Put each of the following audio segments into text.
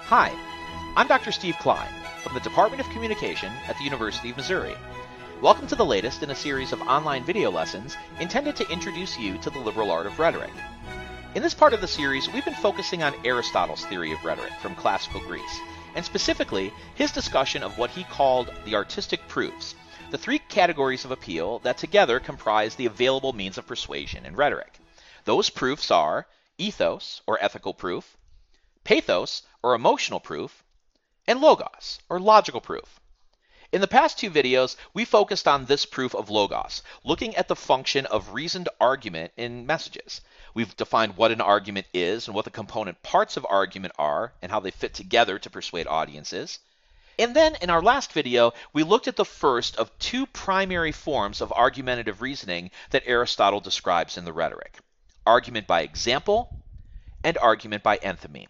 Hi, I'm Dr. Steve Klien from the Department of Communication at the University of Missouri. Welcome to the latest in a series of online video lessons intended to introduce you to the liberal art of rhetoric. In this part of the series, we've been focusing on Aristotle's theory of rhetoric from classical Greece, and specifically his discussion of what he called the artistic proofs, the three categories of appeal that together comprise the available means of persuasion in rhetoric. Those proofs are ethos, or ethical proof, pathos, or emotional proof, and logos, or logical proof. In the past two videos, we focused on this proof of logos, looking at the function of reasoned argument in messages. We've defined what an argument is and what the component parts of argument are and how they fit together to persuade audiences. And then in our last video, we looked at the first of two primary forms of argumentative reasoning that Aristotle describes in the Rhetoric: argument by example and argument by enthymeme.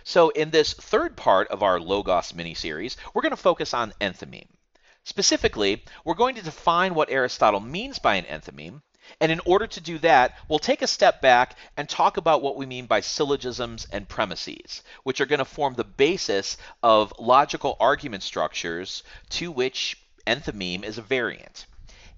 So in this third part of our Logos mini-series, we're going to focus on enthymeme. Specifically, we're going to define what Aristotle means by an enthymeme, and in order to do that, we'll take a step back and talk about what we mean by syllogisms and premises, which are going to form the basis of logical argument structures to which enthymeme is a variant.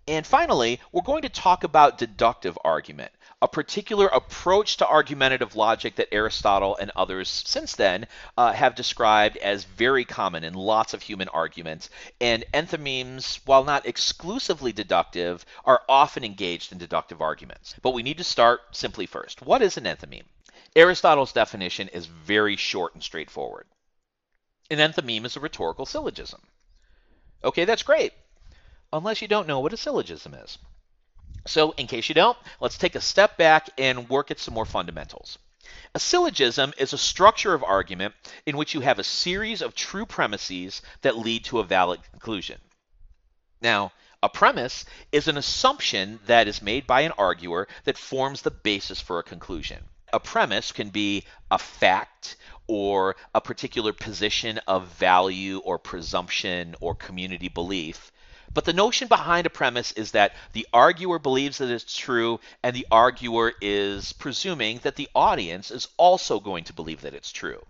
And finally, we're going to talk about deductive argument, a particular approach to argumentative logic that Aristotle and others since then have described as very common in lots of human arguments. And enthymemes, while not exclusively deductive, are often engaged in deductive arguments. But we need to start simply first. What is an enthymeme? Aristotle's definition is very short and straightforward. An enthymeme is a rhetorical syllogism. Okay, that's great, unless you don't know what a syllogism is. So, in case you don't, let's take a step back and work at some more fundamentals. A syllogism is a structure of argument in which you have a series of true premises that lead to a valid conclusion. Now, a premise is an assumption that is made by an arguer that forms the basis for a conclusion. A premise can be a fact or a particular position of value or presumption or community belief. But the notion behind a premise is that the arguer believes that it's true, and the arguer is presuming that the audience is also going to believe that it's true.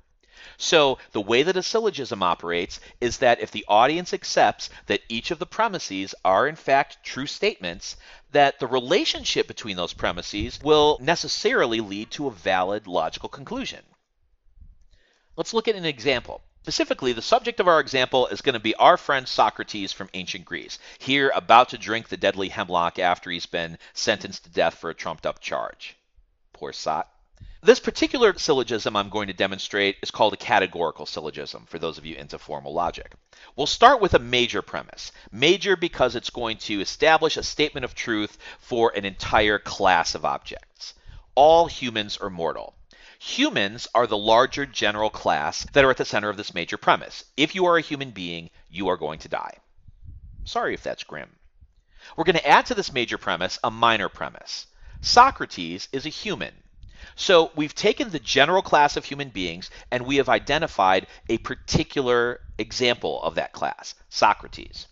So the way that a syllogism operates is that if the audience accepts that each of the premises are in fact true statements, that the relationship between those premises will necessarily lead to a valid logical conclusion. Let's look at an example. Specifically, the subject of our example is going to be our friend Socrates from ancient Greece, here about to drink the deadly hemlock after he's been sentenced to death for a trumped-up charge. Poor Sot. This particular syllogism I'm going to demonstrate is called a categorical syllogism, for those of you into formal logic. We'll start with a major premise. Major because it's going to establish a statement of truth for an entire class of objects. All humans are mortal. Humans are the larger general class that are at the center of this major premise. If you are a human being, you are going to die. Sorry if that's grim. We're going to add to this major premise a minor premise. Socrates is a human. So we've taken the general class of human beings and we have identified a particular example of that class, Socrates.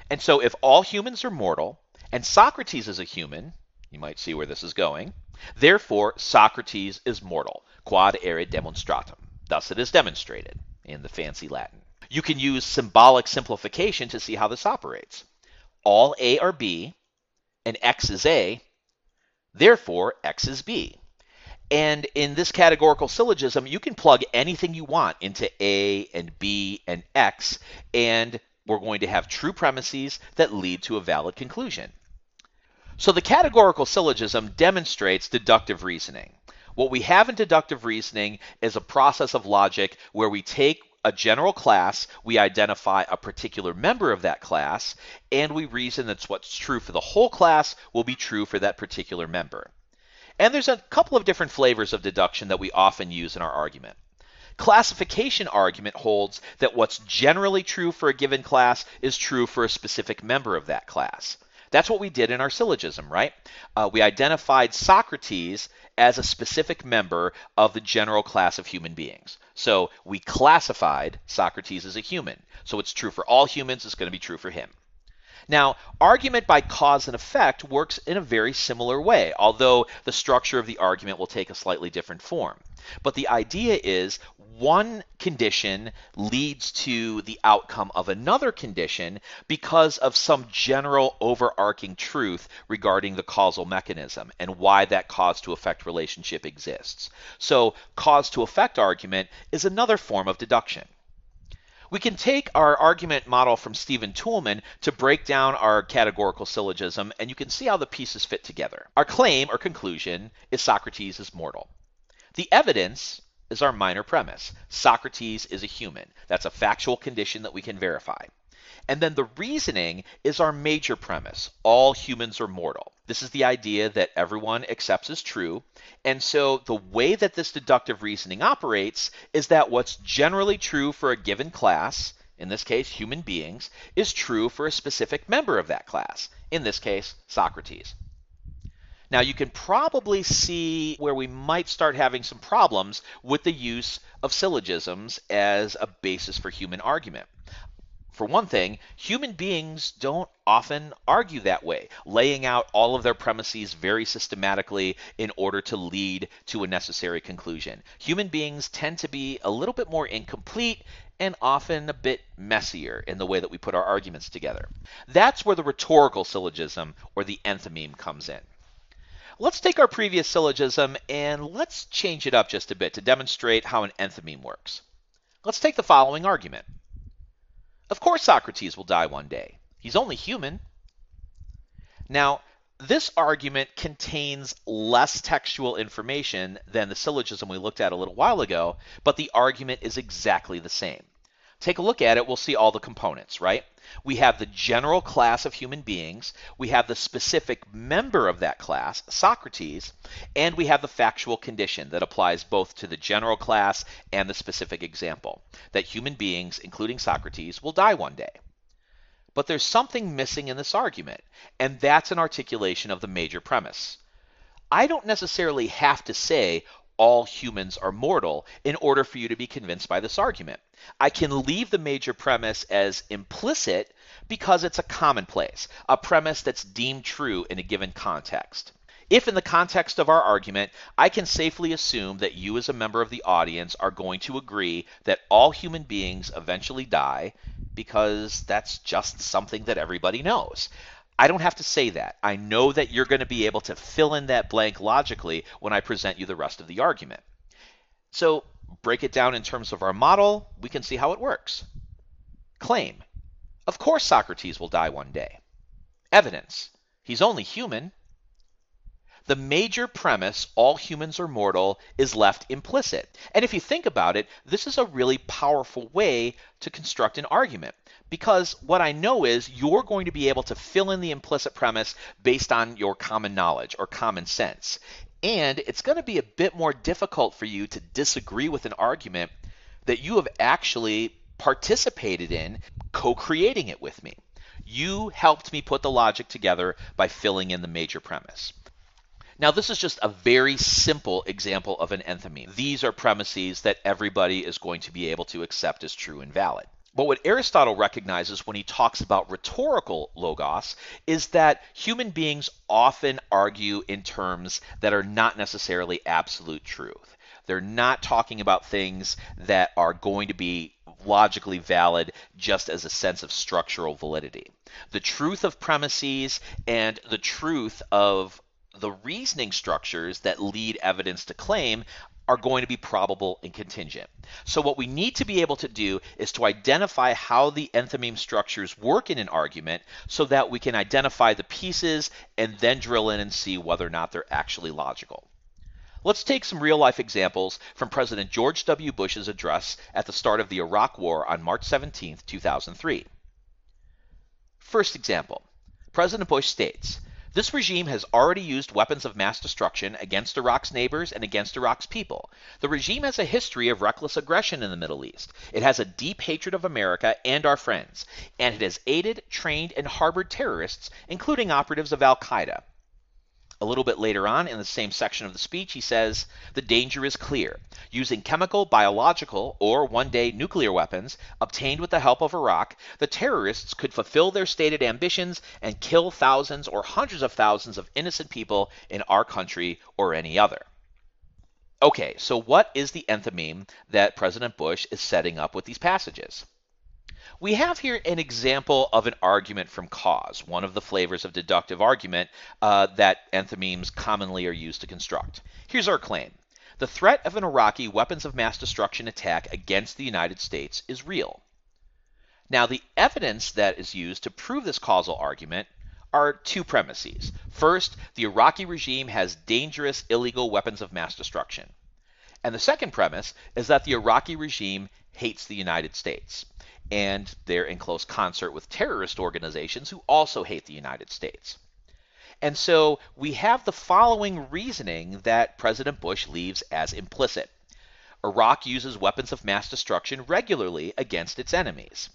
And so if all humans are mortal and Socrates is a human, you might see where this is going, therefore Socrates is mortal. Quod erit demonstratum. Thus it is demonstrated in the fancy Latin. You can use symbolic simplification to see how this operates. All A are B, and X is A, therefore X is B. And in this categorical syllogism, you can plug anything you want into A and B and X, and we're going to have true premises that lead to a valid conclusion. So the categorical syllogism demonstrates deductive reasoning. What we have in deductive reasoning is a process of logic where we take a general class, we identify a particular member of that class, and we reason that what's true for the whole class will be true for that particular member. And there's a couple of different flavors of deduction that we often use in our argument. Classification argument holds that what's generally true for a given class is true for a specific member of that class. That's what we did in our syllogism, right? We identified Socrates as a specific member of the general class of human beings. So we classified Socrates as a human. So it's true for all humans, it's going to be true for him. Now, argument by cause and effect works in a very similar way, although the structure of the argument will take a slightly different form. But the idea is one condition leads to the outcome of another condition because of some general overarching truth regarding the causal mechanism and why that cause to effect relationship exists. So, cause to effect argument is another form of deduction. We can take our argument model from Stephen Toulmin to break down our categorical syllogism, and you can see how the pieces fit together. Our claim or conclusion is Socrates is mortal. The evidence is our minor premise. Socrates is a human. That's a factual condition that we can verify. And then the reasoning is our major premise. All humans are mortal. This is the idea that everyone accepts as true. And so the way that this deductive reasoning operates is that what's generally true for a given class, in this case human beings, is true for a specific member of that class, in this case Socrates. Now you can probably see where we might start having some problems with the use of syllogisms as a basis for human argument. For one thing, human beings don't often argue that way, laying out all of their premises very systematically in order to lead to a necessary conclusion. Human beings tend to be a little bit more incomplete and often a bit messier in the way that we put our arguments together. That's where the rhetorical syllogism or the enthymeme comes in. Let's take our previous syllogism and let's change it up just a bit to demonstrate how an enthymeme works. Let's take the following argument. Of course Socrates will die one day. He's only human. Now, this argument contains less textual information than the syllogism we looked at a little while ago, but the argument is exactly the same. Take a look at it, we'll see all the components, right? We have the general class of human beings, we have the specific member of that class, Socrates, and we have the factual condition that applies both to the general class and the specific example, that human beings, including Socrates, will die one day. But there's something missing in this argument, and that's an articulation of the major premise. I don't necessarily have to say all humans are mortal in order for you to be convinced by this argument. I can leave the major premise as implicit because it's a commonplace, a premise that's deemed true in a given context. If in the context of our argument, I can safely assume that you as a member of the audience are going to agree that all human beings eventually die because that's just something that everybody knows. I don't have to say that. I know that you're going to be able to fill in that blank logically when I present you the rest of the argument. So, break it down in terms of our model, we can see how it works. Claim. Of course Socrates will die one day. Evidence. He's only human. The major premise, all humans are mortal, is left implicit. And if you think about it, this is a really powerful way to construct an argument. Because what I know is you're going to be able to fill in the implicit premise based on your common knowledge or common sense. And it's going to be a bit more difficult for you to disagree with an argument that you have actually participated in co-creating it with me. You helped me put the logic together by filling in the major premise. Now, this is just a very simple example of an enthymeme. These are premises that everybody is going to be able to accept as true and valid. But what Aristotle recognizes when he talks about rhetorical logos is that human beings often argue in terms that are not necessarily absolute truth. They're not talking about things that are going to be logically valid just as a sense of structural validity. The truth of premises and the truth of the reasoning structures that lead evidence to claim are going to be probable and contingent. So what we need to be able to do is to identify how the enthymeme structures work in an argument so that we can identify the pieces and then drill in and see whether or not they're actually logical. Let's take some real-life examples from President George W. Bush's address at the start of the Iraq War on March 17, 2003. First example, President Bush states, "This regime has already used weapons of mass destruction against Iraq's neighbors and against Iraq's people. The regime has a history of reckless aggression in the Middle East. It has a deep hatred of America and our friends, and it has aided, trained, and harbored terrorists, including operatives of al-Qaeda." A little bit later on in the same section of the speech, he says, "The danger is clear. Using chemical, biological, or one day nuclear weapons obtained with the help of Iraq, the terrorists could fulfill their stated ambitions and kill thousands or hundreds of thousands of innocent people in our country or any other." Okay, so what is the enthymeme that President Bush is setting up with these passages? We have here an example of an argument from cause, one of the flavors of deductive argument that enthymemes commonly are used to construct. Here's our claim. The threat of an Iraqi weapons of mass destruction attack against the United States is real. Now, the evidence that is used to prove this causal argument are two premises. First, the Iraqi regime has dangerous illegal weapons of mass destruction. And the second premise is that the Iraqi regime hates the United States. And they're in close concert with terrorist organizations who also hate the United States. And so we have the following reasoning that President Bush leaves as implicit. Iraq uses weapons of mass destruction regularly against its enemies.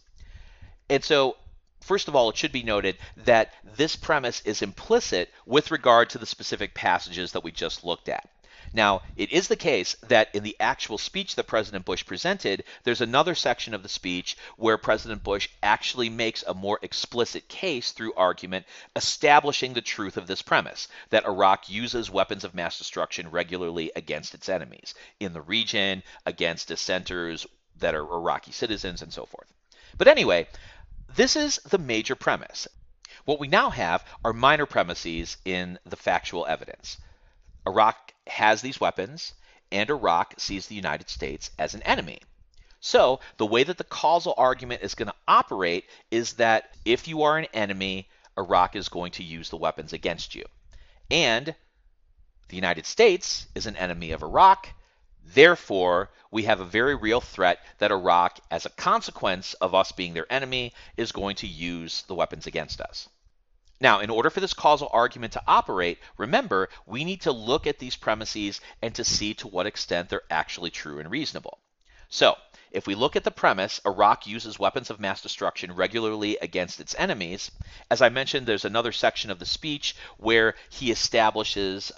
And so, first of all, it should be noted that this premise is implicit with regard to the specific passages that we just looked at. Now, it is the case that in the actual speech that President Bush presented, there's another section of the speech where President Bush actually makes a more explicit case through argument establishing the truth of this premise, that Iraq uses weapons of mass destruction regularly against its enemies, in the region, against dissenters that are Iraqi citizens, and so forth. But anyway, this is the major premise. What we now have are minor premises in the factual evidence. Iraq has these weapons, and Iraq sees the United States as an enemy. So the way that the causal argument is going to operate is that if you are an enemy, Iraq is going to use the weapons against you. And the United States is an enemy of Iraq. Therefore, we have a very real threat that Iraq, as a consequence of us being their enemy, is going to use the weapons against us. Now, in order for this causal argument to operate, remember, we need to look at these premises and to see to what extent they're actually true and reasonable. So, if we look at the premise, Iraq uses weapons of mass destruction regularly against its enemies, as I mentioned, there's another section of the speech where he establishes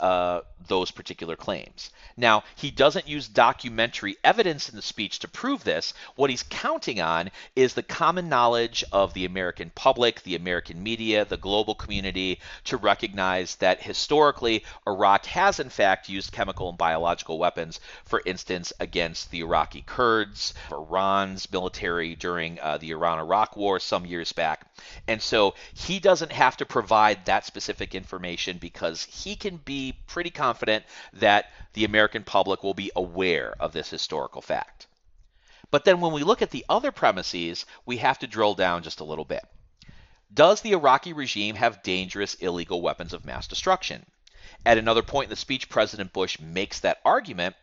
those particular claims. Now, he doesn't use documentary evidence in the speech to prove this. What he's counting on is the common knowledge of the American public, the American media, the global community, to recognize that historically, Iraq has in fact used chemical and biological weapons, for instance, against the Iraqi Kurds, Iran's military during the Iran-Iraq War some years back. And so he doesn't have to provide that specific information because he can be pretty confident that the American public will be aware of this historical fact. But then when we look at the other premises, we have to drill down just a little bit. Does the Iraqi regime have dangerous illegal weapons of mass destruction? At another point in the speech, President Bush makes that argument,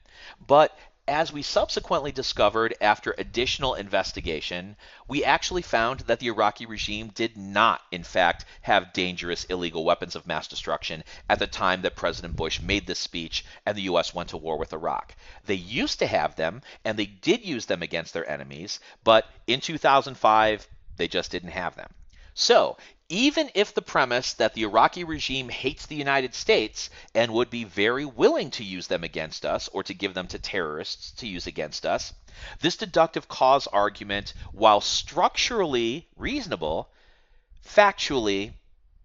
but as we subsequently discovered after additional investigation, we actually found that the Iraqi regime did not, in fact, have dangerous illegal weapons of mass destruction at the time that President Bush made this speech and the U.S. went to war with Iraq. They used to have them, and they did use them against their enemies, but in 2005, they just didn't have them. So, even if the premise that the Iraqi regime hates the United States and would be very willing to use them against us or to give them to terrorists to use against us, this deductive cause argument, while structurally reasonable, factually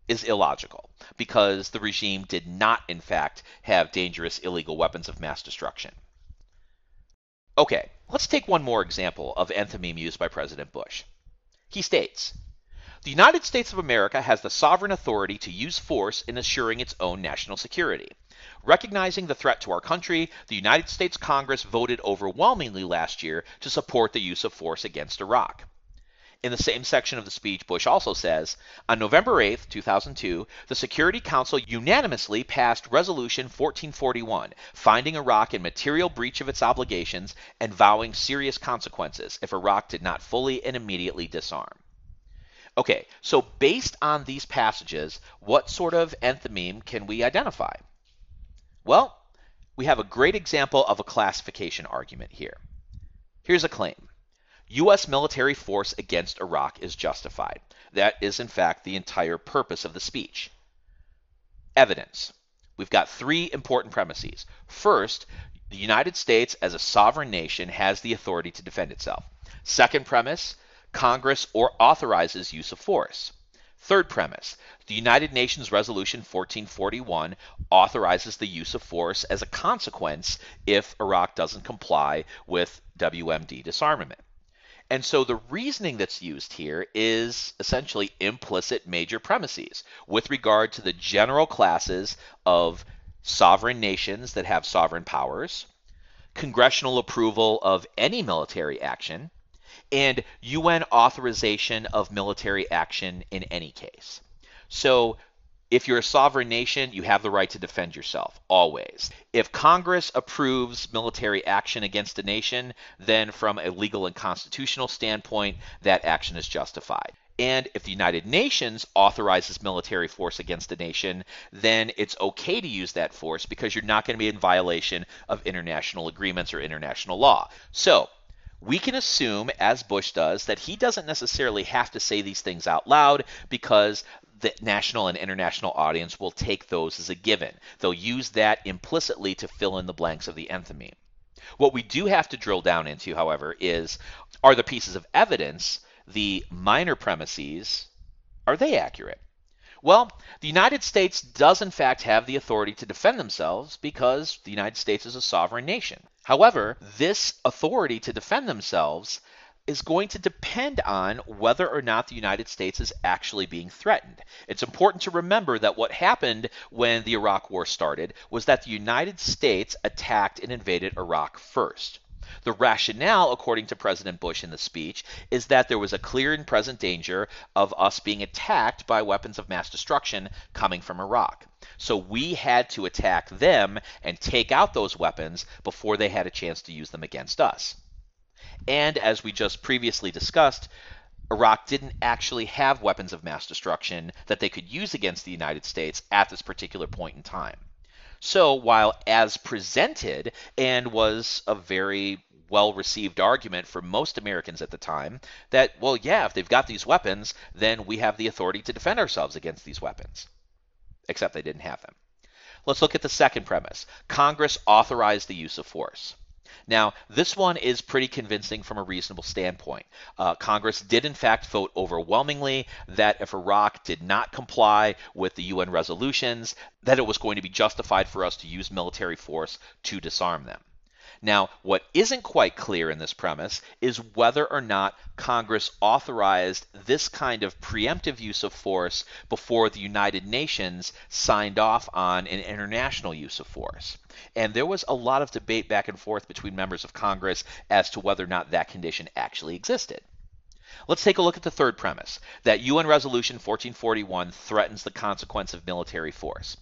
is illogical because the regime did not, in fact, have dangerous illegal weapons of mass destruction. Okay, let's take one more example of enthymeme used by President Bush. He states, "The United States of America has the sovereign authority to use force in assuring its own national security. Recognizing the threat to our country, the United States Congress voted overwhelmingly last year to support the use of force against Iraq." In the same section of the speech, Bush also says, "On November 8, 2002, the Security Council unanimously passed Resolution 1441, finding Iraq in material breach of its obligations and vowing serious consequences if Iraq did not fully and immediately disarm." Okay, so based on these passages, what sort of enthymeme can we identify? Well, we have a great example of a classification argument here. Here's a claim. U.S. military force against Iraq is justified. That is, in fact, the entire purpose of the speech. Evidence. we've got three important premises. First, the United States as a sovereign nation has the authority to defend itself. Second premise, Congress authorizes use of force. Third premise, the United Nations Resolution 1441 authorizes the use of force as a consequence if Iraq doesn't comply with WMD disarmament. And so the reasoning that's used here is essentially implicit major premises with regard to the general classes of sovereign nations that have sovereign powers, congressional approval of any military action, and UN authorization of military action in any case. So if you're a sovereign nation, you have the right to defend yourself, always. If Congress approves military action against a nation, then from a legal and constitutional standpoint, that action is justified. And if the United Nations authorizes military force against a nation, then it's okay to use that force because you're not going to be in violation of international agreements or international law. So we can assume, as Bush does, that he doesn't necessarily have to say these things out loud because the national and international audience will take those as a given. They'll use that implicitly to fill in the blanks of the enthymeme. What we do have to drill down into, however, are the pieces of evidence, the minor premises, are they accurate? Well, the United States does in fact have the authority to defend themselves because the United States is a sovereign nation. However, this authority to defend themselves is going to depend on whether or not the United States is actually being threatened. It's important to remember that what happened when the Iraq War started was that the United States attacked and invaded Iraq first. The rationale, according to President Bush in the speech, is that there was a clear and present danger of us being attacked by weapons of mass destruction coming from Iraq. So we had to attack them and take out those weapons before they had a chance to use them against us. And as we just previously discussed, Iraq didn't actually have weapons of mass destruction that they could use against the United States at this particular point in time. So while as presented and was a very well-received argument for most Americans at the time that, well, yeah, if they've got these weapons, then we have the authority to defend ourselves against these weapons. Except they didn't have them. Let's look at the second premise. Congress authorized the use of force. Now, this one is pretty convincing from a reasonable standpoint. Congress did in fact vote overwhelmingly that if Iraq did not comply with the UN resolutions, that it was going to be justified for us to use military force to disarm them. Now, what isn't quite clear in this premise is whether or not Congress authorized this kind of preemptive use of force before the United Nations signed off on an international use of force. And there was a lot of debate back and forth between members of Congress as to whether or not that condition actually existed. Let's take a look at the third premise, that UN Resolution 1441 threatens the consequence of military force.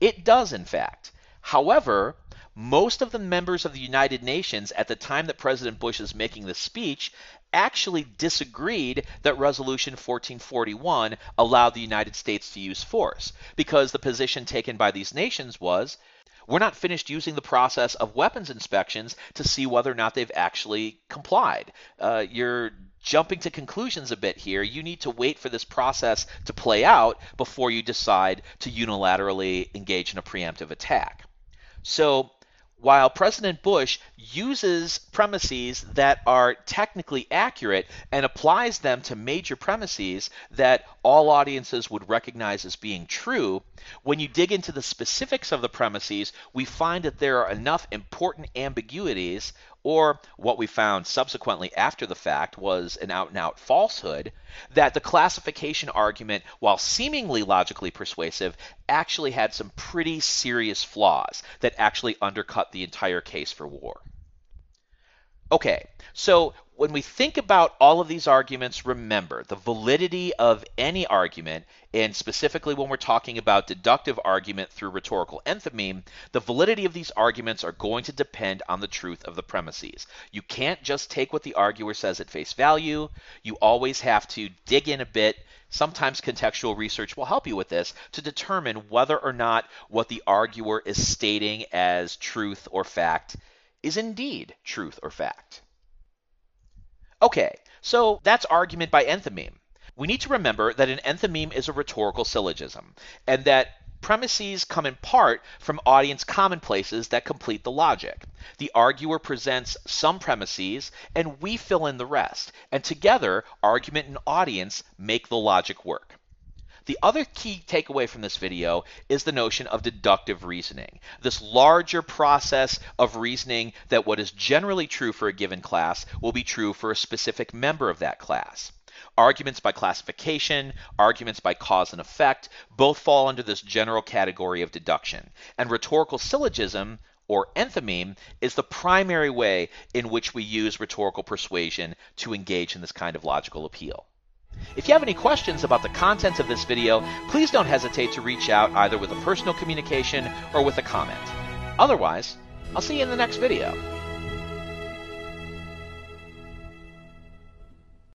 It does, in fact. However, most of the members of the United Nations at the time that President Bush is making this speech actually disagreed that Resolution 1441 allowed the United States to use force, because the position taken by these nations was, we're not finished using the process of weapons inspections to see whether or not they've actually complied. You're jumping to conclusions a bit here. You need to wait for this process to play out before you decide to unilaterally engage in a preemptive attack. So while President Bush uses premises that are technically accurate and applies them to major premises that all audiences would recognize as being true, when you dig into the specifics of the premises, we find that there are enough important ambiguities, or what we found subsequently after the fact was an out-and-out falsehood, that the classification argument, while seemingly logically persuasive, actually had some pretty serious flaws that actually undercut the entire case for war. Okay, so when we think about all of these arguments, remember the validity of any argument, and specifically when we're talking about deductive argument through rhetorical enthymeme, the validity of these arguments are going to depend on the truth of the premises. You can't just take what the arguer says at face value. You always have to dig in a bit. Sometimes contextual research will help you with this to determine whether or not what the arguer is stating as truth or fact is indeed truth or fact. Okay, so that's argument by enthymeme. We need to remember that an enthymeme is a rhetorical syllogism, and that Premises come in part from audience commonplaces that complete the logic. The arguer presents some premises, and we fill in the rest, and together, argument and audience make the logic work. The other key takeaway from this video is the notion of deductive reasoning, this larger process of reasoning that what is generally true for a given class will be true for a specific member of that class. Arguments by classification, arguments by cause and effect, both fall under this general category of deduction. And rhetorical syllogism, or enthymeme, is the primary way in which we use rhetorical persuasion to engage in this kind of logical appeal. If you have any questions about the content of this video, please don't hesitate to reach out either with a personal communication or with a comment. Otherwise, I'll see you in the next video.